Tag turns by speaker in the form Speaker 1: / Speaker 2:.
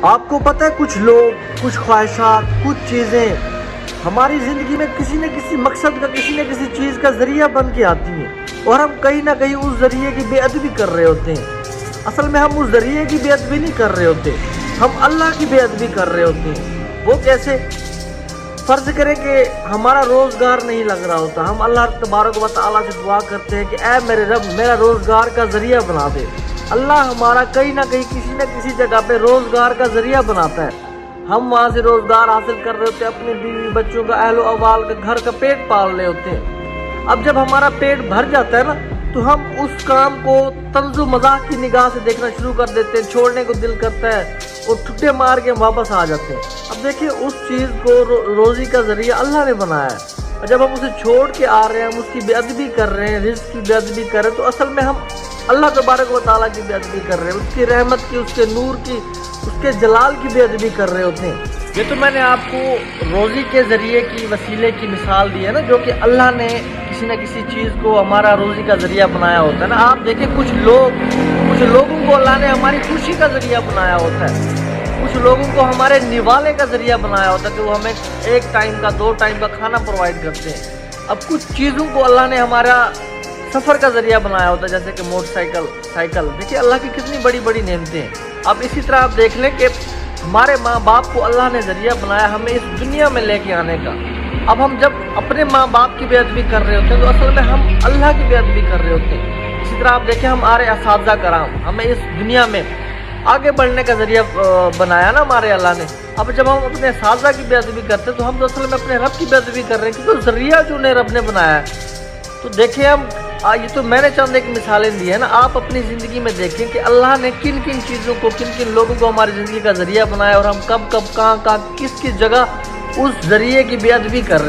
Speaker 1: آپ کو پتہ ہے کچھ لوگ، کچھ خواہشات، کچھ چیزیں ہماری زندگی میں کسی نہ کسی مقصد کا، کسی نہ کسی چیز کا ذریعہ بن کے آتی ہیں، اور ہم کہیں نہ کہیں اس ذریعے کی بے ادبی کر رہے ہوتے ہیں۔ اصل میں ہم اس ذریعے کی بے ادبی نہیں کر رہے ہوتے، ہم اللہ کی بے ادبی کر رہے ہوتے ہیں۔ وہ کیسے؟ فرض کریں کہ ہمارا روزگار نہیں لگ رہا ہوتا، ہم اللہ تبارک و تعالیٰ سے دعا کرتے ہیں کہ اے میرے رب میرا روزگار کا ذریعہ بنا دے۔ اللہ ہمارا کہیں نہ کہیں کسی نہ کسی جگہ پہ روزگار کا ذریعہ بناتا ہے، ہم وہاں سے روزگار حاصل کر رہے ہوتے ہیں، اپنے بیوی بچوں کا، اہل و عیال کا، گھر کا پیٹ پال رہے ہوتے ہیں۔ اب جب ہمارا پیٹ بھر جاتا ہے نا، تو ہم اس کام کو طنز و مزاح کی نگاہ سے دیکھنا شروع کر دیتے ہیں، چھوڑنے کو دل کرتا ہے اور ٹھٹے مار کے ہم واپس آ جاتے ہیں۔ اب دیکھیں اس چیز کو روزی کا ذریعہ اللہ نے بنایا ہے، اور جب ہم اسے چھوڑ کے آ رہے ہیں، ہم اس کی بے ادبی کر رہے ہیں، رزق کی بے ادبی کر رہے ہیں، تو اصل میں ہم اللہ تبارک و تعالیٰ کی بے ادبی کر رہے ہیں، اس کی رحمت کی، اس کے نور کی، اس کے جلال کی بے ادبی کر رہے ہوتے ہیں۔ یہ تو میں نے آپ کو روزی کے ذریعے کی، وسیلے کی مثال دی ہے نا، جو کہ اللہ نے کسی نہ کسی چیز کو ہمارا روزی کا ذریعہ بنایا ہوتا ہے نا۔ آپ دیکھیں کچھ لوگوں کو اللہ نے ہماری خوشی کا ذریعہ بنایا ہوتا ہے، کچھ لوگوں کو ہمارے نوالے کا ذریعہ بنایا ہوتا ہے کہ وہ ہمیں 1 ٹائم کا 2 ٹائم کا کھانا پرووائڈ کرتے ہیں۔ اب کچھ چیزوں کو اللہ نے ہمارا سفر کا ذریعہ بنایا ہوتا ہے، جیسے کہ موٹر سائیکل۔ دیکھیے اللہ کی کتنی بڑی بڑی نعمتیں ہیں۔ اب اسی طرح آپ دیکھ لیں کہ ہمارے ماں باپ کو اللہ نے ذریعہ بنایا ہمیں اس دنیا میں لے کے آنے کا۔ اب ہم جب اپنے ماں باپ کی بے ادبی کر رہے ہوتے ہیں، تو اصل میں ہم اللہ کی بے ادبی کر رہے ہوتے ہیں۔ اسی طرح آپ دیکھیں ہمارے اساتذہ کرام ہمیں اس دنیا میں آگے بڑھنے کا ذریعہ بنایا نا ہمارے اللہ نے۔ اب جب ہم اپنے اساتذہ کی بے ادبی کرتے ہیں، تو ہم تو اصل میں اپنے رب کی بے ادبی کر رہے ہیں، کیونکہ ذریعہ جو انہیں رب نے بنایا ہے۔ تو دیکھیں یہ تو میں نے چند ایک مثالیں دی ہیں نا، آپ اپنی زندگی میں دیکھیں کہ اللہ نے کن کن چیزوں کو، کن کن لوگوں کو ہماری زندگی کا ذریعہ بنایا، اور ہم کب کہاں کس جگہ اس ذریعے کی بے ادبی کر رہے ہیں۔